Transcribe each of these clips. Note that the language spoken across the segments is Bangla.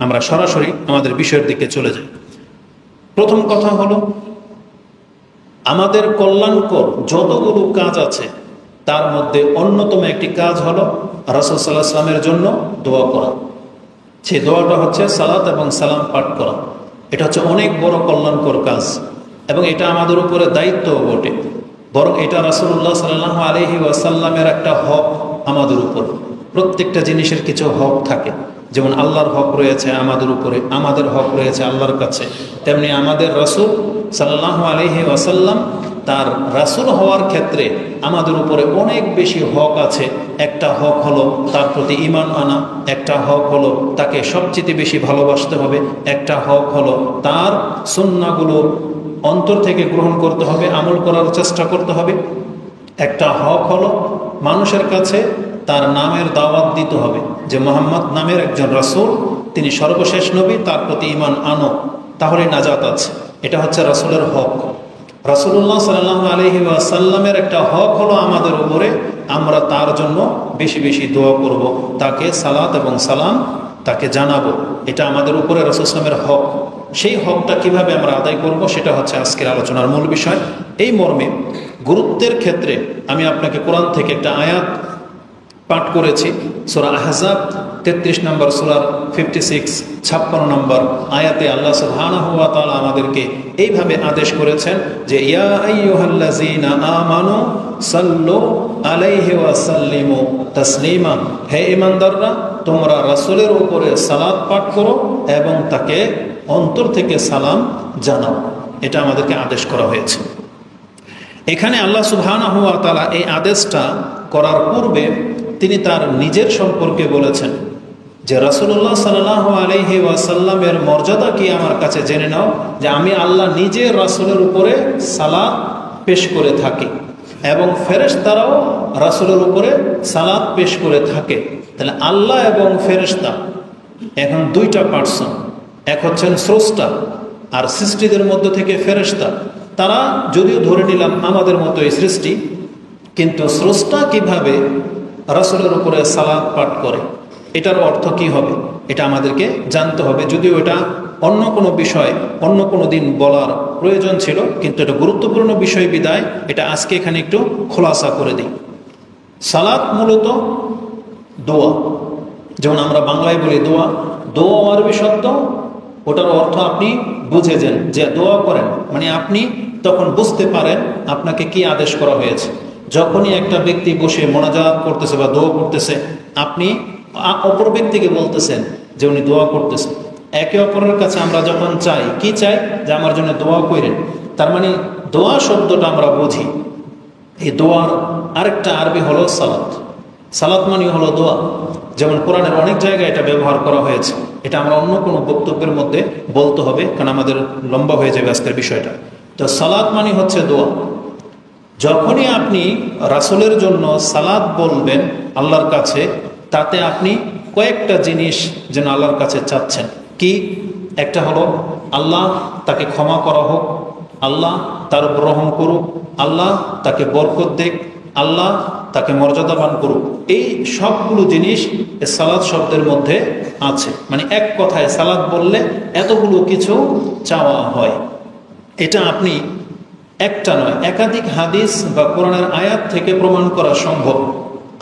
আমরা সরাসরি আমাদের বিষয়ের দিকে চলে যাই। প্রথম কথা হলো, আমাদের কল্যাণকর যতগুলো কাজ আছে তার মধ্যে অন্যতম একটি কাজ হলো রাসূল সাল্লাল্লাহু আলাইহি ওয়াসাল্লামের জন্য দোয়া করা। সেই দোয়াটা হচ্ছে সালাত এবং সালাম পাঠ করা। এটা হচ্ছে অনেক বড় কল্যাণকর কাজ এবং এটা আমাদের উপরে দায়িত্বও বটে, বরং এটা রাসূলুল্লাহ সাল্লাল্লাহু আলাইহি ওয়াসাল্লামের একটা হক আমাদের উপর। প্রত্যেকটা জিনিসের কিছু হক থাকে, যেমন আল্লাহর হক রয়েছে আমাদের উপরে, আমাদের হক রয়েছে আল্লাহর কাছে, তেমনি আমাদের রাসূল সাল্লাল্লাহু আলাইহি ওয়াসাল্লাম তার রাসূল হওয়ার ক্ষেত্রে আমাদের উপরে অনেক বেশি হক আছে। একটা হক হলো তার প্রতি ঈমান আনা, একটা হক হলো তাকে সবচেয়ে বেশি ভালোবাসতে হবে, একটা হক হলো তার সুন্নাহগুলো অন্তর থেকে গ্রহণ করতে হবে, আমল করার চেষ্টা করতে হবে। একটা হক হলো মানুষের কাছে তার নামের দাওয়াত দিতে হবে, যে মুহাম্মদ নামের একজন রাসূল, তিনি সর্বশেষ নবী, তার প্রতি ঈমান আনো, তাহলে নাজাত আছে। এটা হচ্ছে রাসূলের হক। রাসূলুল্লাহ সাল্লাল্লাহু আলাইহি ওয়াসাল্লামের একটা হক হলো আমাদের উপরে, আমরা তার জন্য বেশি বেশি দোয়া করব, তাকে সালাত এবং সালাম তাকে জানাবো। এটা আমাদের উপরে রাসূল সাল্লামের হক। সেই হকটা কিভাবে আমরা আদায় করব, সেটা হচ্ছে আজকের আলোচনার মূল বিষয়। এই মর্মে গুরুত্বের ক্ষেত্রে আমি আপনাকে কোরআন থেকে একটা আয়াত পাঠ করেছি, সূরা আহজাব 33 নম্বর সূরার 56 নম্বর আয়াতে আল্লাহ সুবহানাহু ওয়া তাআলা আমাদেরকে এইভাবে আদেশ করেছেন যে ইয়া আইয়ুহাল্লাযীনা আমানু সাল্লু আলাইহি ওয়া সাল্লিমু তাসলিমা, হে ঈমানদাররা তোমরা রাসূলের উপরে সালাত পাঠ করো এবং তাকে অন্তর থেকে সালাম জানাও। এটা আমাদেরকে আদেশ করা হয়েছে। এখানে আল্লাহ সুবহানাহু ওয়া তাআলা এই আদেশটা করার পূর্বে তিনি তার নিজের সম্পর্কে বলেছেন যে রাসূলুল্লাহ সাল্লাল্লাহু আলাইহি ওয়াসাল্লামের মর্যাদা কি আমার কাছে জেনে নাও, যে আমি আল্লাহ নিজে রাসূলের উপরে সালাত পেশ করে থাকি এবং ফেরেশতারাও রাসূলের উপরে সালাত পেশ করে থাকে। তাহলে আল্লাহ এবং ফেরেশতা এখন দুইটা পার্সন, এক হচ্ছেন স্রষ্টা আর সৃষ্টিদের মধ্য থেকে ফেরেশতা। তারা যদিও ধরে নিলাম আমাদের মতোই সৃষ্টি, কিন্তু স্রষ্টা কিভাবে রাসূলের উপরে সালাত পাঠ করে, এটার অর্থ কি হবে এটা আমাদেরকে জানতে হবে। যদিও এটা অন্য কোনো বিষয় অন্য কোনো দিন বলার প্রয়োজন ছিল, কিন্তু এটা গুরুত্বপূর্ণ বিষয় বিদায় এটা আজকে এখানে একটু খোলাসা করে দিই। সালাত মূলত দোয়া, যেমন আমরা বাংলায় বলি দোয়া, দোয়া আরবি শব্দ, ওটার অর্থ আপনি বুঝে যান যে দোয়া করেন, মানে আপনি তখন বুঝতে পারেন আপনাকে কি আদেশ করা হয়েছে। যখনই একটা ব্যক্তি বসে মোনাজাত করতেছে বা দোয়া করতেছে, আপনি অপর ব্যক্তিকে বলতেছেন যে উনি দোয়া করতেছেন। একে অপরের কাছে আমরা যখন চাই, কি চাই, যে আমার জন্য দোয়া করেন, তার মানে দোয়া শব্দটা আমরা বুঝি। এই দোয়ার আরেকটা আরবি হলো সালাত। সালাত মানে হলো দোয়া। যেমন কোরআনের অনেক জায়গায় এটা ব্যবহার করা হয়েছে। এটা আমরা অন্য কোনো বক্তব্যের মধ্যে বলতে হবে, কারণ আমাদের লম্বা হয়ে যাবে আজকের বিষয়টা। তো সালাত মানে হচ্ছে দোয়া। যখনই আপনি রাসূলের জন্য সালাত বলবেন আল্লাহর কাছে, তাতে আপনি কয়েকটা জিনিস যেন আল্লাহর কাছে চাচ্ছেন। কি? একটা হলো আল্লাহ তাকে ক্ষমা করা হোক, আল্লাহ তার উপর রহম করুক, আল্লাহ তাকে বরকত দেখ, আল্লাহ তাকে মর্যাদাবান করুক। এই সবগুলো জিনিস সালাত শব্দের মধ্যে আছে। মানে এক কথায় সালাত বললে এতগুলো কিছু চাওয়া হয়। এটা আপনি একটা নয়, একাধিক হাদিস বা কোরআনের আয়াত থেকে প্রমাণ করা সম্ভব।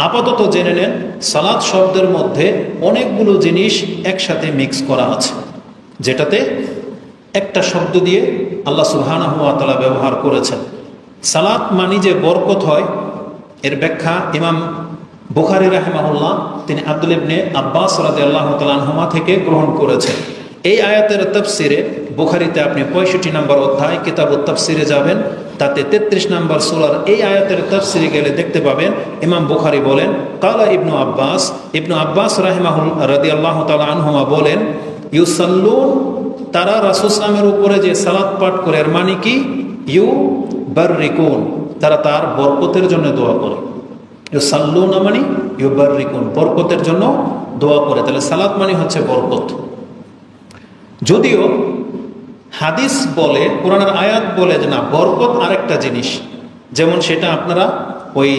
আপাতত জেনে নেন, সালাত শব্দের মধ্যে অনেকগুলো জিনিস একসাথে মিক্স করা আছে, যেটাতে একটা শব্দ দিয়ে আল্লাহ সুবহানাহু ওয়া তাআলা ব্যবহার করেছেন। সালাত মানে যে বরকত হয়, এর ব্যাখ্যা ইমাম বুখারী রাহিমাহুল্লাহ তিনি আব্দুল ইবনে আব্বাস রাদিয়াল্লাহু তাআলা আনহুমা থেকে গ্রহণ করেছেন। এই আয়াতের তাফসিরে বুখারীতে আপনি 65 নম্বর অধ্যায় কিতাবুত তাফসিরে যাবেন, তাতে 33 নম্বর সূরার এই আয়াতের তাফসিরে গেলে দেখতে পাবেন ইমাম বুখারী বলেন কালা ইবনু আব্বাস রাদিয়াল্লাহু তাআলা আনহুমা বলেন, ইউসাল্লুন, তারা রাসূল সাল্লাল্লাহু আলাইহি উপরে যে সালাত পাঠ করে, এর মানে কি? ইউবাররিকুন, তারা তার বরকতের জন্য দোয়া করে। ইউসাল্লুনা মানে ইউবাররিকুন, বরকতের জন্য দোয়া করে। তাহলে সালাত মানে হচ্ছে বরকত। যদিও হাদিস বলে, কোরআনের আয়াত বলে যে না, বরকত আরেকটা জিনিস, যেমন সেটা আপনারা ওই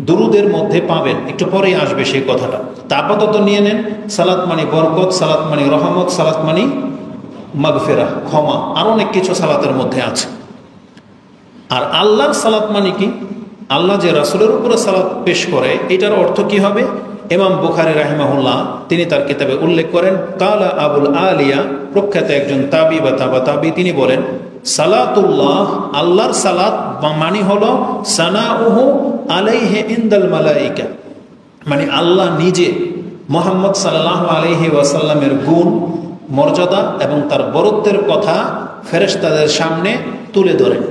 দুরুদের মধ্যে পাবেন, একটু পরেই আসবে সেই কথাটা। তা আপাতত নিয়ে নেন, সালাত মানে বরকত, সালাত মানে রহমত, সালাত মানে মাগফিরাহ, ক্ষমা, আর অনেক কিছু সালাতের মধ্যে আছে। আর আল্লাহর সালাত মানে কি? আল্লাহ যে রাসূলের উপরে সালাত পেশ করে, এটার অর্থ কি হবে? ইমাম বুখারী রাহিমাহুল্লাহ তিনি তার কিতাবে উল্লেখ করেন, কালা আবুল আলিয়া, প্রখ্যাত একজন তাবি বা তাবি, তিনি বলেন, সালাতুল্লাহ, আল্লাহর সালাত মানে হলো সানাউহু আলাইহি ইনদাল মালাইকা, মানে আল্লাহ নিজে মুহাম্মদ সাল্লাল্লাহু আলাইহি ওয়াসাল্লামের গুণ, মর্যাদা এবং তার বরত্বের কথা ফেরেশতাদের সামনে তুলে ধরেন।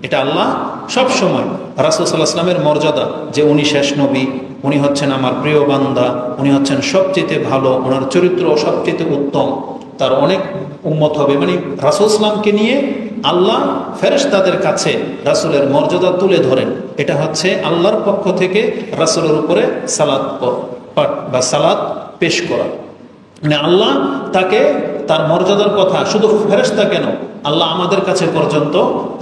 এটা আল্লাহ সব সময় রাসূল সাল্লাল্লাহু আলাইহি ওয়াসাল্লামের মর্যাদা, যে উনি শেষ নবী, উনি হচ্ছেন আমার প্রিয় বান্দা, উনি হচ্ছেন সবচেয়ে ভালো, ওনার চরিত্র সবচেয়ে উত্তম, তার অনেক উম্মত হবে, মানে রাসূল সাল্লামকে নিয়ে আল্লাহ ফেরেশতাদের কাছে রাসূলের মর্যাদা তুলে ধরেন। এটা হচ্ছে আল্লাহর পক্ষ থেকে রাসূলের উপরে সালাত পাঠ বা সালাত পেশ করা। মানে আল্লাহ তাকে তার মর্যাদার কথা শুধু ফেরেশতা কেন, আল্লাহ আমাদের কাছে পর্যন্ত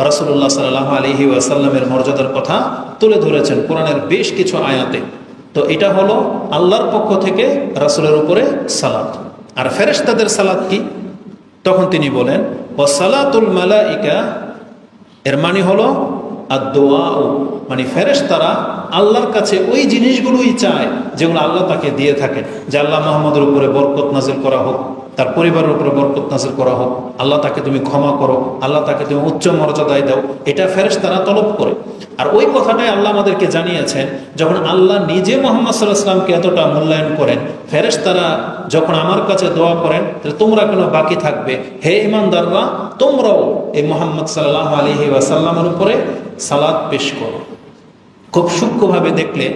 রাসূলুল্লাহ সাল্লাল্লাহু আলাইহি ওয়াসাল্লামের মর্যাদার কথা তুলে ধরেছেন কোরআনের বেশ কিছু আয়াতে। তো এটা হলো আল্লাহর পক্ষ থেকে রাসূলের উপরে সালাত। আর ফেরেশতাদের সালাত কি? তখন তিনি বলেন, ওয়া সালাতুল মালাইকা, এর মানে হলো আদ-দুআ, মানে ফেরেশতারা আল্লাহর কাছে ওই জিনিসগুলোই চায় যেগুলো আল্লাহ তাকে দিয়ে থাকেন, যে আল্লাহ মুহাম্মদের উপরে বরকত নাযিল করা হোক, তার পরিবারের উপরে বরকত নাযিল করা হোক, আল্লাহ তাকে তুমি ক্ষমা করো, আল্লাহ তাকে তুমি উচ্চ মর্যাদায় দাও, এটা ফেরেশতারা তলব করে। আর ওই কথাটাই আল্লাহ আমাদেরকে জানিয়েছেন, যখন আল্লাহ নিজে মুহাম্মদ সাল্লাল্লাহু আলাইহি ওয়াসাল্লামকে এতটা মূল্যায়ন করেন, ফেরেশতারা যখন আমার কাছে দোয়া করেন, তাহলে তোমরা কেন বাকি থাকবে? হে ঈমানদাররা, তোমরাও এই মুহাম্মদ সাল্লাল্লাহু আলাইহি ওয়াসাল্লামের উপরে সালাত পেশ করো। খুব সূক্ষ্মভাবে দেখলে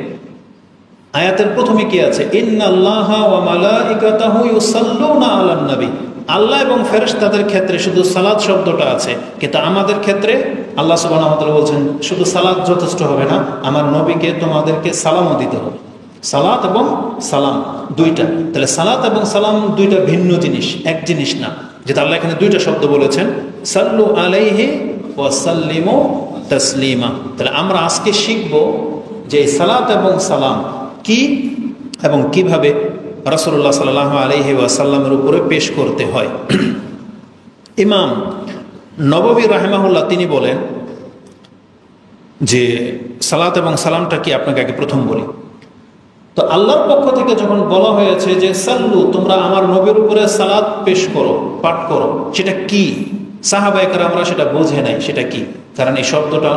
আয়াতের প্রথমে কি আছে? ইন্নাল্লাহা ওয়া মালাইকাতাহু ইউসাল্লুনা আলান নবী। আল্লাহ এবং ফেরেশতাদের ক্ষেত্রে শুধু সালাত শব্দটা আছে, কিন্তু আমাদের ক্ষেত্রে আল্লাহ সুবহানাহু ওয়া তাআলা বলছেন শুধু সালাত যথেষ্ট হবে না, আমার নবীকে তোমাদেরকে সালামও দিতে হবে। সালাত এবং সালাম দুইটা, তাহলে সালাত এবং সালাম দুইটা ভিন্ন জিনিস, এক জিনিস না। যেটা আল্লাহ এখানে দুইটা শব্দ বলেছেন, সাল্লু আলাইহি ওয়া সাল্লিমু তাসলিমা। তাহলে আমরা আজকে শিখব যে সালাত এবং সালাম কি এবং কিভাবে রাসূলুল্লাহ সাল্লাল্লাহু আলাইহি ওয়াসাল্লামের উপরে পেশ করতে হয়। ইমাম নববী রাহিমাহুল্লাহ তিনি বলেন যে সালাত এবং সালামটা কি, আপনাকে আগে প্রথম বলি। তো আল্লাহর পক্ষ থেকে যখন বলা হয়েছে যে সাল্লু, তোমরা আমার নবীর উপরে সালাত পেশ করো, পাঠ করো, সেটা কি? সাহাবায়ে কেরামরা সেটা বোঝে নাই সেটা কি, কারণ এই শব্দটা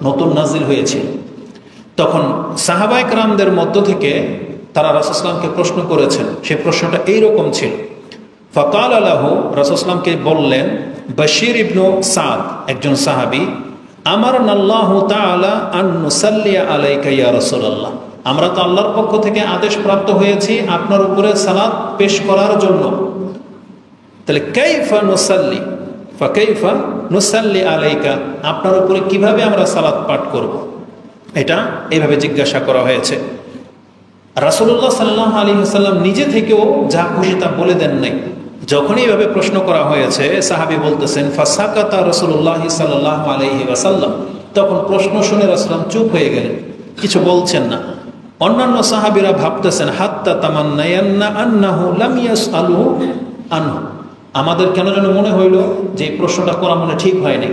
নতুন নাজিল হয়েছিল। তখন সাহাবায়ে কেরামদের মধ্য থেকে তারা রাসূল সাল্লাল্লাহু আলাইহি ওয়াসাল্লামকে প্রশ্ন করেছেন। সেই প্রশ্নটা এইরকম ছিল, ফাকালা লাহু, রাসূল সাল্লাল্লাহু আলাইহি ওয়াসাল্লামকে বললেন, বাশির ইবনু সাদ একজন সাহাবী, আমারনাল্লাহু তাআলা আন নুসাল্লি আলাইকা ইয়া রাসূলুল্লাহ, আমরা তো আল্লাহর পক্ষ থেকে আদেশ প্রাপ্ত হয়েছি আপনার উপরে সালাত পেশ করার জন্য। তাহলে কাইফা নুসাল্লি, ফাকাইফা নুসাল্লি আলাইকা, আপনার উপরে কিভাবে আমরা সালাত পাঠ করব? এটা এইভাবে জিজ্ঞাসা করা হয়েছে। রাসূলুল্লাহ সাল্লাল্লাহু আলাইহি ওয়াসাল্লাম নিজে থেকেও যা খুশি তা বলে দেন নাই। যখনই এইভাবে প্রশ্ন করা হয়েছে, সাহাবী বলতেছেন, ফাসাকাতা রাসূলুল্লাহ সাল্লাল্লাহু আলাইহি ওয়াসাল্লাম, তখন প্রশ্ন শুনে রাসূলুল্লাহ চুপ হয়ে গেলেন, কিছু বলছেন না। অন্যান্য সাহাবীরা ভাবতেছেন, হাত্তা তামান্নায়ান্না আন্নাহু লাম ইয়াসআলুহু আনহু, আমাদের কেন যেন মনে হইল যে এই প্রশ্নটা করা মনে ঠিক হয়নি,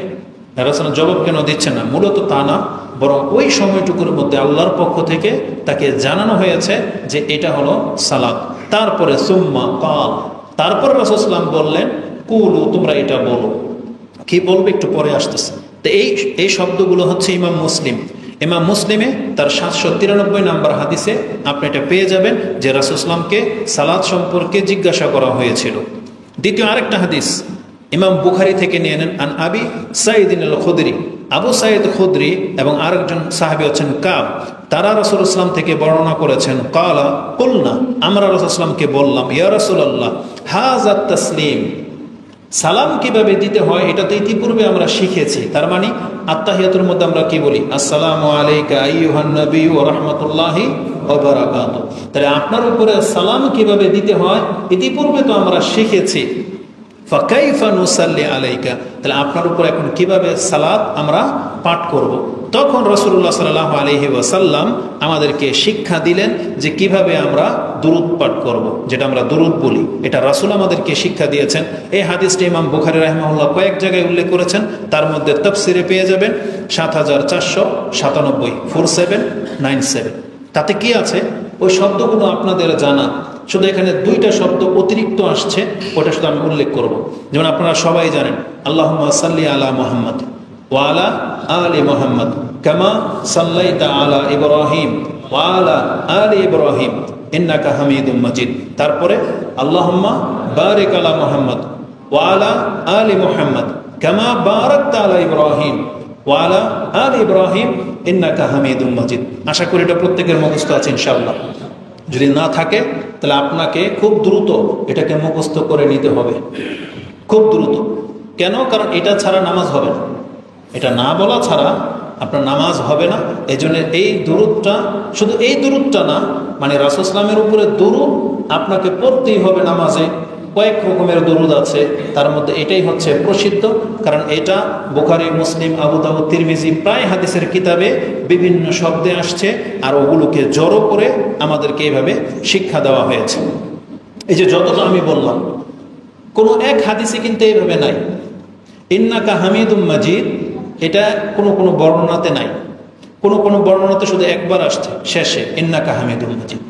রাসূলুল্লাহ জবাব কেন দিচ্ছেন না। মূলত তা না, বরং ওই সময়টুকুর মধ্যে আল্লাহর পক্ষ থেকে তাকে জানানো হয়েছে যে এটা হলো সালাত। তারপরে সুম্মা কাল, তারপর রাসূল সাল্লাল্লাহু আলাইহি ওয়াসাল্লাম বললেন, কুলু, তোমরা এটা বলো। কি বলবে একটু পরে আসতেছে। তো এই শব্দগুলো হচ্ছে ইমাম মুসলিমে তার 793 নম্বর হাদিসে আপনি এটা পেয়ে যাবেন যে রাসূল সাল্লাল্লাহু আলাইহি ওয়াসাল্লামকে সালাত সম্পর্কে জিজ্ঞাসা করা হয়েছিল। দ্বিতীয় আরেকটা হাদিস ইমাম বুখারী থেকে নিয়ে নেন, আন আবি সাঈদ আল খুদরি, আবু সাঈদ খুদরি এবং আরেকজন সাহাবী হচ্ছেন কাব, তারা রাসূলুল্লাহ সাল্লাল্লাহু আলাইহি ওয়াসাল্লাম থেকে বর্ণনা করেছেন, কালা কুলনা, আমরা রাসূলুল্লাহ সাল্লাল্লাহু আলাইহি ওয়াসাল্লামকে বললাম, ইয়া রাসূলুল্লাহ হাযা তাসলিম, সালাম কিভাবে দিতে হয় এটা তো ইতিপূর্বে আমরা শিখেছি। তার মানে আত্তাহিয়াতুর মধ্যে আমরা কি বলি, আসসালামু আলাইকা আইয়ুহান নবী ওয়া রাহমাতুল্লাহি ওয়া বারাকাতুহু। তাহলে আপনার উপরে সালাম কিভাবে দিতে হয় ইতিপূর্বে তো আমরা শিখেছি। ফাকাইফা নুসাল্লি আলাইকা, তাহলে আপনার উপর এখন কিভাবে সালাত আমরা পাঠ করব। তখন রাসূলুল্লাহ সাল্লাল্লাহু আলাইহি ওয়াসাল্লাম আমাদেরকে শিক্ষা দিলেন যে কিভাবে আমরা দুরূদ পাঠ করব, যেটা আমরা দুরূদ বলি। এটা রাসূল আমাদেরকে শিক্ষা দিয়েছেন। এই হাদিসটি ইমাম বুখারী রাহিমাহুল্লাহ কয়েক জায়গায় উল্লেখ করেছেন, তার মধ্যে তাফসিরে পেয়ে যাবেন ৭৪৯৭ 4797। তাতে কি আছে ওই শব্দগুলো আপনাদের জানা, শুধু এখানে দুইটা শব্দ অতিরিক্ত আসছে, ওটা শুধু আমি উল্লেখ করব। যেমন আপনারা সবাই জানেন আল্লাহুম্মা সাল্লি আলা মুহাম্মদ ওয়া আলা আলি মুহাম্মদ কামা সাল্লাইতা আলা ইব্রাহিম ওয়া আলা আলি ইব্রাহিম ইন্নাকা হামিদুম মাজিদ। তারপরে আল্লাহুম্মা বারিক আলা মুহাম্মদ ওয়া আলা আলি মুহাম্মদ কামা বারাকতা আলা ইব্রাহিম ওয়া আলা আলি ইব্রাহিম ইন্নাকা হামিদুম মাজিদ। আশা করি এটা প্রত্যেকের মুখস্থ আছে ইনশাআল্লাহ। যদি না থাকে তাহলে আপনাকে খুব দ্রুত এটাকে মুখস্থ করে নিতে হবে, খুব দ্রুত। কেন? কারণ এটা ছাড়া নামাজ হবে না, এটা না বলা ছাড়া আপনার নামাজ হবে না। এই জন্য এই দুরূদটা, শুধু এই দুরূদটা না, মানে রাসূল সাল্লাল্লাহু আলাইহি ওয়াসাল্লামের উপরে দুরূদ আপনাকে পড়তেই হবে নামাজে। কয়েক রকমের দুরূদ আছে, তার মধ্যে এটাই হচ্ছে প্রসিদ্ধ, কারণ এটা বুখারী, মুসলিম, আবু দাউদ, তিরমিজি প্রায় হাদিসের কিতাবে বিভিন্ন শব্দে আসছে, আর ওগুলোকে জড়ো করে আমাদেরকে এইভাবে শিক্ষা দেওয়া হয়েছে। এই যে যতটা আমি বললাম, কোনো এক হাদিসে কিন্তু এইভাবে নাই ইন্নাকা হামিদুম মাজিদ, এটা কোনো বর্ণনাতে নাই। কোনো বর্ণনাতে শুধু একবার আসছে শেষে ইন্নাকা হামিদুম মাজিদ।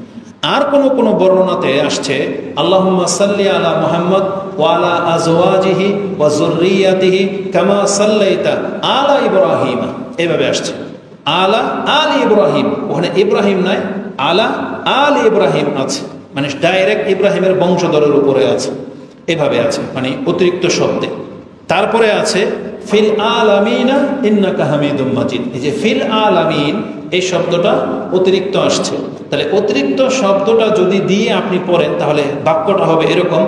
আর কোনো বর্ণনাতে আসছে আল্লাহুম্মা সাল্লি আলা মুহাম্মদ ওয়া আলা আজওয়াজিহি ওয়া যুররিয়াতিহি কামা সাল্লাইতা আলা ইব্রাহিম, এভাবে আসছে আলা আলি ইব্রাহিম। ওখানে ইব্রাহিম নাই, আলা আলি ইব্রাহিম আছে, মানে ডাইরেক্ট ইব্রাহিমের বংশধরের উপরে আছে, এভাবে আছে, মানে অতিরিক্ত শব্দে। তারপরে আছে ফিল আলামিনা ইন্নাকা হামিদুম মাজিদ। এই যে ফিল আলামিন, এই শব্দটা অতিরিক্ত আসছে। তাহলে অতিরিক্ত শব্দটা যদি দিয়ে আপনি পড়েন তাহলে বাক্যটা হবে এরকম,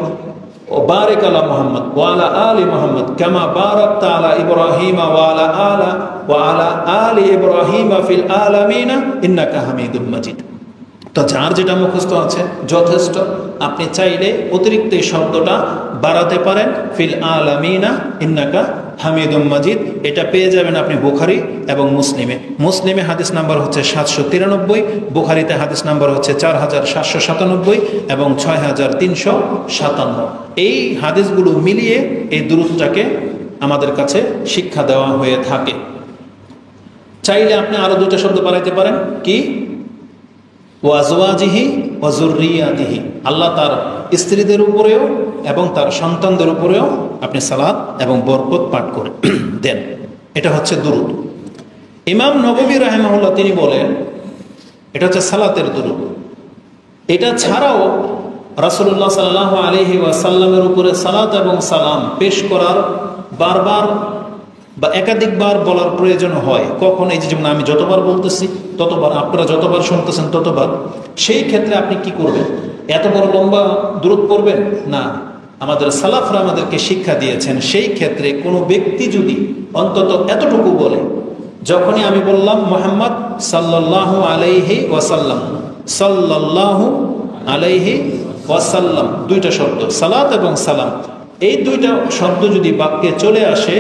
ও বারিক আলা মুহাম্মদ ওয়া আলা আলি মুহাম্মদ কামা বারাকতা আলা ইব্রাহিম ওয়া আলা আলি ইব্রাহিম ফিল আলামিনা ইন্নাকা হামিদুম মাজিদ। তো যার যেটা মুখস্থ আছে যথেষ্ট। আপনি চাইলে অতিরিক্ত এই শব্দটা বাড়াতে পারেন, ফিল আলামিনা ইন্নাকা হামিদুম মাজিদ। এটা পেয়ে যাবেন আপনি বুখারী এবং মুসলিমে। মুসলিমে হাদিস নাম্বার হচ্ছে 793, বুখারীতে হাদিস নাম্বার হচ্ছে 4797 এবং 6357। এই হাদিসগুলো মিলিয়ে এই দুরূদটাকে আমাদের কাছে শিক্ষা দেওয়া হয়ে থাকে। চাইলে আপনি আরো দুটো শব্দ বাড়াইতে পারেন, কি? ওয়াজওয়াজিহি ওয়া যুররিয়াতিহি, আল্লাহ তার স্ত্রীদের উপরেও এবং তার সন্তানদের উপরেও আপনি সালাত এবং বরকত পাঠ করে দেন। এটা হচ্ছে দুরূদ। ইমাম নববী রাহিমাহুল্লাহ তিনি বলেন এটা হচ্ছে সালাতের দুরূদ। এটা ছাড়াও রাসূলুল্লাহ সাল্লাল্লাহু আলাইহি ওয়াসাল্লামের উপরে সালাত এবং সালাম পেশ করার বারবার বা একাধিকবার বলার প্রয়োজন হয়। কখন? এই যে যেমন আমি যতবার বলতেছি ততবার, আপনারা যতবার শুনতেছেন ততবার। সেই ক্ষেত্রে আপনি কি করবেন? এত বড় লম্বা দুরূদ পড়বেন না। আমাদের সালাফরা আমাদেরকে শিক্ষা দিয়েছেন সেই ক্ষেত্রে কোনো ব্যক্তি যদি অন্তত এতটুকু বলে, যখনই আমি বললাম মুহাম্মদ সাল্লাল্লাহু আলাইহি ওয়াসাল্লাম, সাল্লাল্লাহু আলাইহি ওয়াসাল্লাম, দুইটা শব্দ সালাত এবং সালাম, এই দুইটা শব্দ যদি বাক্যে চলে আসে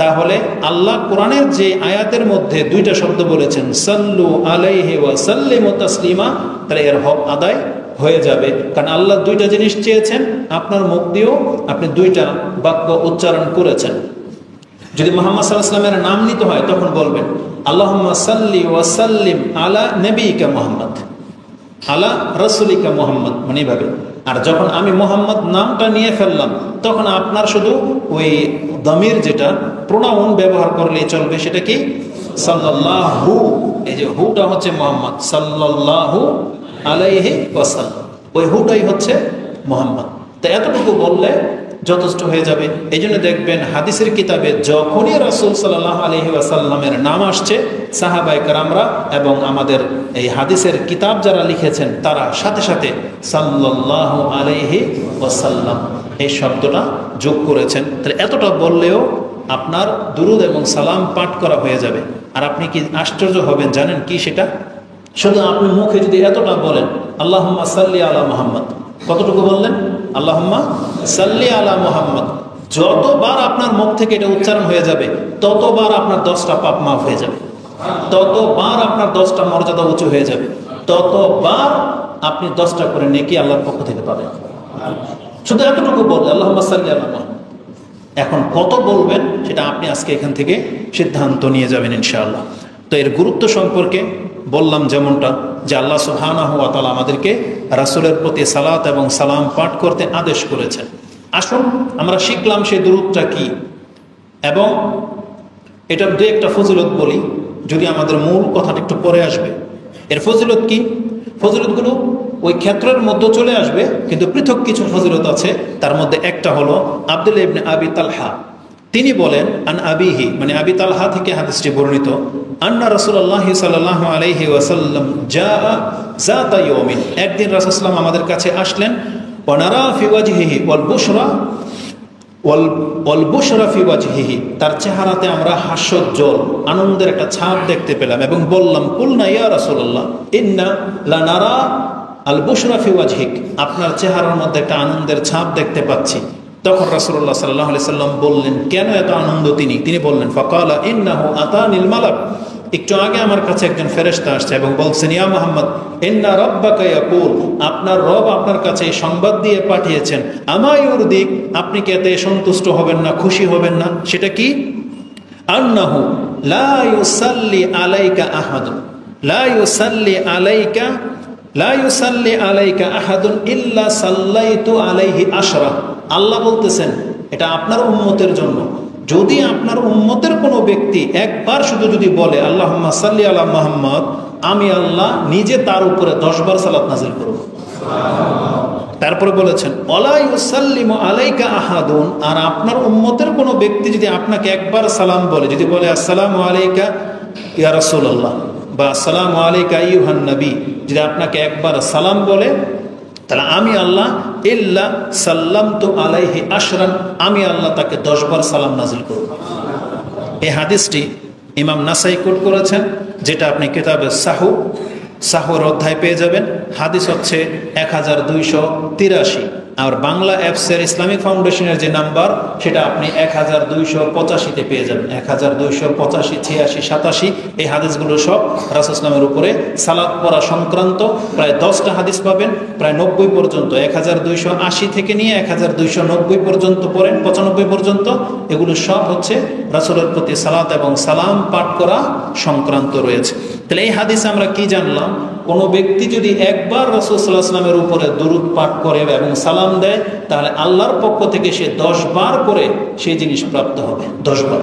তাহলে আল্লাহ কোরআনের যে আয়াতের মধ্যে দুইটা শব্দ বলেছেন সাল্লু আলাইহি ওয়া সাল্লিমু তাসলিমা, তাহলে এর হক আদায় হয়ে যাবে। কারণ আল্লাহ দুইটা জিনিস চেয়েছেন, আপনার মুখ দিয়েও আপনি দুইটা বাক্য উচ্চারণ করেছেন। যদি মুহাম্মদ সাল্লাল্লাহু আলাইহি ওয়াসাল্লামের নাম নিতে হয় তখন বলবেন আল্লাহুম্মা সাল্লি ওয়া সাল্লিম আলা নবিয়িকা মুহাম্মদ, আলা রাসূলিকা মুহাম্মদ, মানে এইভাবে। আর যখন আমি মুহাম্মদ নামটা নিয়ে ফেললাম তখন আপনার শুধু ওই দমির যেটা প্রোনাউন ব্যবহার করলেই চলবে, সেটা কি? সাল্লাল্লাহু। এই যে হুটা হচ্ছে মুহাম্মদ সাল্লাল্লাহু আলাইহি ওয়াসাল্লাম, ওই হুটাই হচ্ছে মুহাম্মদ। তো এতটুকু বললে যথেষ্ট হয়ে যাবে। এই জন্য দেখবেন হাদিসের কিতাবে যখনই রাসূল সাল্লাল্লাহু আলাইহি ওয়াসাল্লামের নাম আসছে, সাহাবায়ে কেরামরা এবং আমাদের এই হাদিসের কিতাব যারা লিখেছেন তারা সাথে সাথে সাল্লাল্লাহু আলাইহি ওয়াসাল্লাম এই শব্দটা যোগ করেছেন। তাহলে এতটা বললেও আপনার দুরূদ এবং সালাম পাঠ করা হয়ে যাবে। আর আপনি কি আশ্চর্য হবেন জানেন কি সেটা? শুধু আপনি মুখে যদি এতটা বলেন আল্লাহুম্মা সাল্লি আলা মুহাম্মদ, কতটুকু বললেন? আল্লাহুম্মা সাল্লি আলা মুহাম্মদ। যতবার আপনার মুখ থেকে এটা উচ্চারণ হয়ে যাবে ততবার আপনার 10টা পাপ মাফ হয়ে যাবে। ততবার আপনার 10টা মর্যাদা উঁচু হয়ে যাবে, ততবার আপনি 10টা করে নেকি আল্লাহর পক্ষ থেকে পাবেন। শুধু এতটুকু বললে আল্লাহুম্মা সাল্লি আলা মুহাম্মাদ। এখন কত বলবেন সেটা আপনি আজকে এখান থেকে সিদ্ধান্ত নিয়ে যাবেন ইনশাআল্লাহ। তো এর গুরুত্ব সম্পর্কে বললাম যেমনটা, যে আল্লাহ সুবহানাহু ওয়া তাআলা আমাদেরকে রাসূলের প্রতি সালাত এবং সালাম পাঠ করতে আদেশ করেছেন। আসুন আমরা শিখলাম সেই দুরূদটা কি, এবং এটার দু একটা ফজিলত বলি, যদি আমাদের মূল কথাটা একটু পরে আসবে। এর ফজিলত কি? ফজিলতগুলো ওই ক্ষেত্রের মধ্যে চলে আসবে, কিন্তু পৃথক কিছু ফজিলত আছে। তার মধ্যে একটা হলো আব্দুল্লাহ ইবনে আবি তালহা, তিনি বলেন আন আবিহি, মানে আবি তালহা থেকে হাদিসটি বর্ণিত, আন্না রাসূলুল্লাহ সাল্লাল্লাহু আলাইহি ওয়াসাল্লাম যাতা ইয়াউমিন, একদিন রাসূল সাল্লাল্লাহু আলাইহি ওয়াসাল্লাম আমাদের কাছে আসলেন, ওয়া নারা ফি ওয়াজহিহি ওয়াল বুশরা ফি ওয়াজহিহি, তার চেহারাতে আমরা হাস্যোজ্জ্বল আনন্দের একটা ছাপ দেখতে পেলাম, এবং বললাম কুলনা ইয়া রাসূলুল্লাহ ইন্না লা নারা আল বুশরা ফি ওয়াজহিক, আপনার চেহারার মধ্যে একটা আনন্দের ছাপ দেখতে পাচ্ছি। তখন রাসূলুল্লাহ সাল্লাল্লাহু আলাইহি সাল্লাম বললেন, কেন এত আনন্দ? তিনি বললেন ফাকালা ইন্নাহু আতানিল মালাক, একটু আগে আমার কাছে একজন ফেরেশতা আসছে এবং বলছেন, ইয়া মুহাম্মদ ইন্না রাব্বাকা ইয়াকুল, আপনার রব আপনার কাছে এই সংবাদ দিয়ে পাঠিয়েছেন, আমা ইউরদিক, আপনি কি এতে সন্তুষ্ট হবেন না, খুশি হবেন না? সেটা কি? আন্নাহু লা ইউসাল্লি আলাইকা আহাদুন, লা ইউসাল্লি আলাইকা আহাদুন ইল্লা সাল্লাইতু আলাইহি আশরা। আল্লাহ বলতেছেন এটা আপনার উম্মতের জন্য, যদি আপনার উম্মতের কোনো ব্যক্তি একবার শুধু যদি বলে আল্লাহুম্মা সাল্লি আলা মুহাম্মদ, আমি আল্লাহ নিজে তার উপরে 10 বার সালাত নাযিল করব। তারপরে বলেছেন ওয়ালা ইউসাল্লিমু আলাইকা আহাদুন, আর আপনার উম্মতের কোনো ব্যক্তি যদি আপনাকে একবার সালাম বলে, যদি বলে আসসালামু আলাইকা ইয়া রাসূলুল্লাহ বা আসসালামু আলাইকা আইয়ুহান নবী, যদি আপনাকে একবার সালাম বলে, তাহলে আমি আল্লাহ ইল্লা সাল্লামতু আলাইহি আশরান, আমি আল্লাহ তাকে 10 বার সালাম নাযিল করব। এই হাদিসটি ইমাম নাসাই কোট করেছেন, যেটা আপনি কিতাবে সাহুর অধ্যায় পেয়ে যাবেন। হাদিস হচ্ছে 1283, আর বাংলা অ্যাপসের ইসলামিক ফাউন্ডেশনের যে নাম্বার, সেটা আপনি 1285-তে পেয়ে যাবেন। 1285, 86, 87 এই হাদিসগুলো সব রাসূল ইসলামের উপরে সালাত পড়া সংক্রান্ত প্রায় 10টা হাদিস পাবেন, প্রায় 90 পর্যন্ত, 1280 থেকে নিয়ে 1290 পর্যন্ত পড়েন, 95 পর্যন্ত, এগুলো সব হচ্ছে রাসূলের প্রতি সালাত এবং সালাম পাঠ করা সংক্রান্ত রয়েছে। তাহলে এই হাদিসে আমরা কি জানলাম? কোনো ব্যক্তি যদি একবার রাসূল সাল্লাল্লাহু আলাইহি ওয়াসাল্লামের উপরে দুরূদ পাঠ করে এবং সালাম দেয়, তাহলে আল্লাহর পক্ষ থেকে সে 10 বার করে সেই জিনিস প্রাপ্ত হবে, 10 বার।